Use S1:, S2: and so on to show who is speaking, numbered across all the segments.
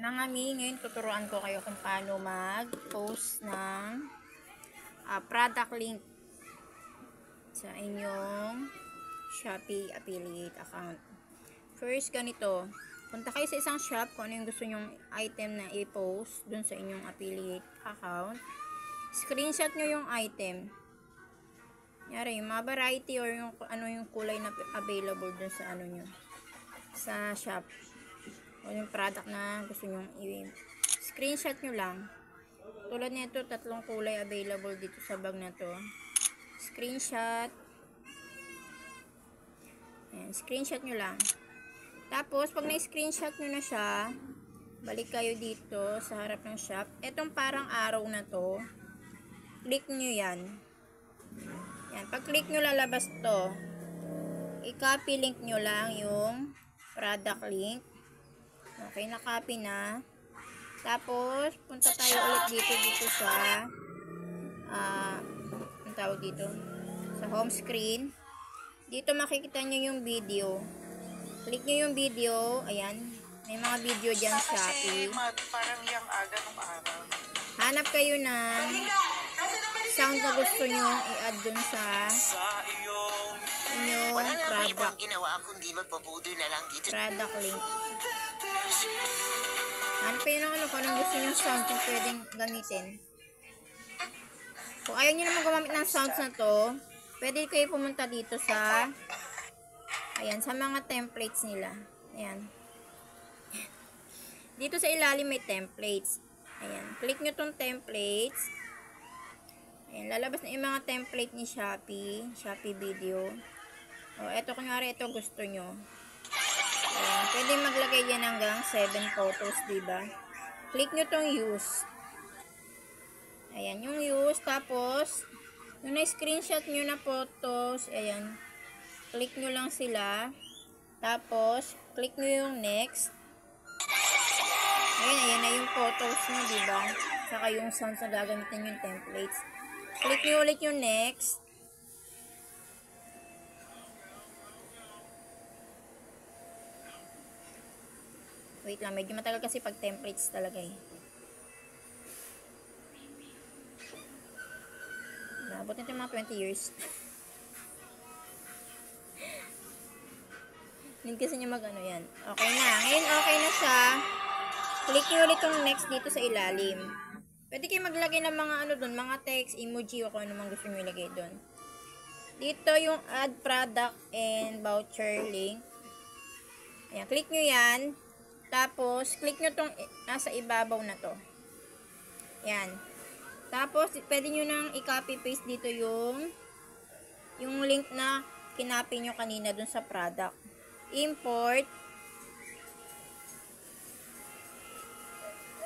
S1: Mga mi, ngayon tuturuan ko kayo kung paano mag-post ng product link sa inyong Shopee affiliate account. First, ganito. Punta kayo sa isang shop kung ano yung gusto nyong item na i-post dun sa inyong affiliate account. Screenshot nyo yung item. Yari, yung mga variety or yung ano yung kulay na available dun sa ano nyo. Sa shop. O yung product na gusto nyong i-screenshot nyo lang. Tulad nito, 3 kulay available dito sa bag na to. Screenshot. Ayan, screenshot nyo lang. Tapos, pag na-screenshot nyo na siya, balik kayo dito sa harap ng shop. Etong parang arrow na to, click nyo yan. Yan, pag click nyo, lalabas to. I-copy link nyo lang yung product link. Okay, na-copy na. Tapos, punta tayo ulit dito sa ang tawag dito, sa home screen. Dito makikita nyo yung video. Click nyo yung video. Ayan. May mga video dyan sa Shopee.
S2: Parang yung aga ng araw.
S1: Hanap kayo ng sound na gusto nyo i-add dun sa inyong product.
S2: Ginawa kundi magpapudo na lang dito.
S1: Product link. Hanap kayo ng ano, kung anong gusto nyo sound kung pwedeng gamitin. Kung ayaw nyo naman gumamit ng sounds na to, pwede kayo pumunta dito sa ayan, sa mga templates nila. Ayan. Dito sa ilalim may templates. Ayan. Click nyo tong templates. Ayan. Lalabas na yung mga template ni Shopee. Shopee video. O, eto kunyari, ito gusto nyo. Ayan. Pwede maglagay yan hanggang 7 photos, diba? Click nyo tong use. Ayan. Yung use. Tapos, yung na-screenshot nyo na photos, ayan. Click nyo lang sila. Tapos, click nyo yung next. Ayan na yung photos nyo, diba? Saka yung sounds na gagamitin yung templates. Click nyo ulit yung next. Wait lang, medyo matagal kasi pag templates talaga eh. Naabot nito yung mga 20 years. Hindi kasi nyo mag ano yan. Okay na. Ngayon okay na siya. Click nyo ulit yung next dito sa ilalim. Pwede kayo maglagay ng mga ano dun, mga text, emoji o kung ano man gusto nyo ilagay dun. Dito yung add product and voucher link. Ayan, click nyo yan. Tapos, click nyo tong nasa ibabaw na to. Ayan. Tapos, pwede nyo nang i-copy paste dito yung link na kinopy nyo kanina dun sa product. Import.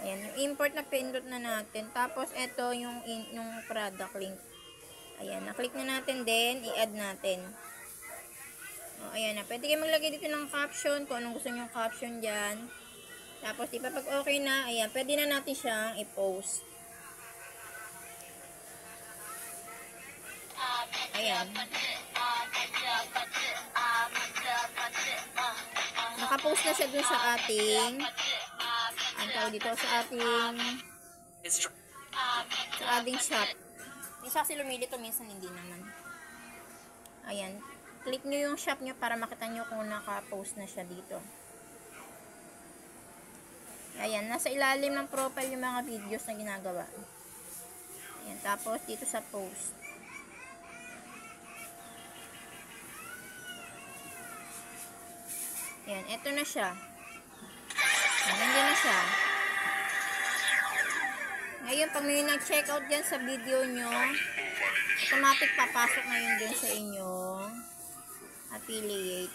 S1: Ayan, yung import na pindot na natin. Tapos, ito yung product link. Ayan, na-click na natin din, i-add natin. O, ayan na. Pwede kayo maglagay dito ng caption, kung anong gusto nyo caption dyan. Tapos, diba, pag okay na, ayan, pwede na natin siyang i-post. Ayan. Nakapost na siya dun sa ating ang tawag dito sa ating shop. Isa kasi lumilito, minsan hindi naman. Ayan. Click nyo yung shop nyo para makita nyo kung naka-post na siya dito. Ayan. Nasa ilalim ng profile yung mga videos na ginagawa. Ayan. Tapos dito sa post. Ayan. Eto na siya. Nandiyan na siya. Ngayon, pag may nag-check out dyan sa video nyo, automatic papasok na yun dyan sa inyong affiliate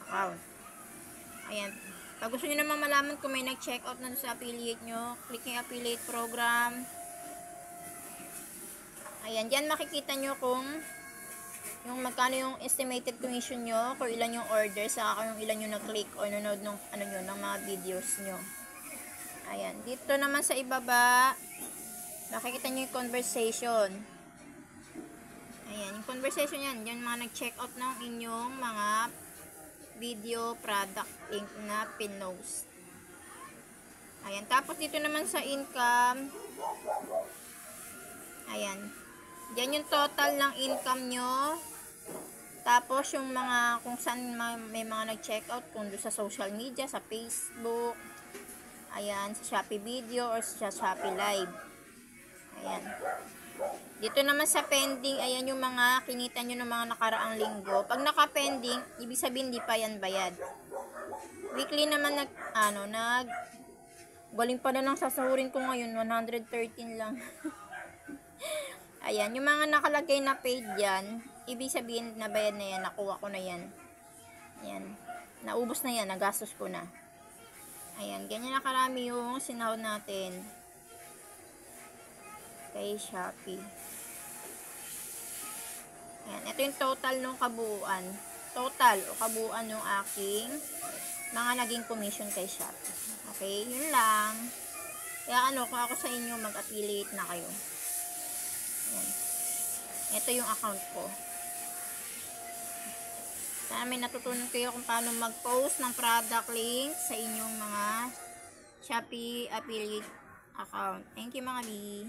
S1: account. Ayan. Pag gusto nyo naman malaman kung may nag-check out na sa affiliate nyo, click yung affiliate program. Ayan. Dyan makikita nyo kung yung magkano yung estimated commission nyo, kung ilan yung order, saka yung ilan yung na-click o nanonood ng, ng mga videos nyo. Ayan. Dito naman sa ibaba, makikita nyo yung conversation. Ayan. Yung conversation yan. Yan mga nag-check out ng inyong mga video product link na pinost. Ayan. Tapos dito naman sa income, ayan. Diyan yung total ng income nyo. Tapos yung mga, kung saan may mga nag-checkout, kung doon sa social media, sa Facebook, ayan, sa Shopee Video, or sa Shopee Live. Ayan. Dito naman sa pending, ayan yung mga kinita nyo ng mga nakaraang linggo. Pag naka-pending, ibig sabihin di pa yan bayad. Weekly naman galing pa na ng sasahurin ko ngayon, 113 lang. Ayan, yung mga nakalagay na paid yan, ibig sabihin na bayad na yan, nakuha ko na yan. Ayan, naubos na yan, nagastos ko na. Ayan, ganyan na karami yung sinahod natin kay Shopee. Ayan, ito yung total ng kabuuan. Total o kabuuan yung aking mga naging commission kay Shopee. Okay, yun lang. Kaya kung ako sa inyo, mag-affiliate na kayo. Ayan. Ito yung account ko. Sana may natutunan kayo kung paano mag-post ng product link sa inyong mga Shopee affiliate account. Thank you mga B.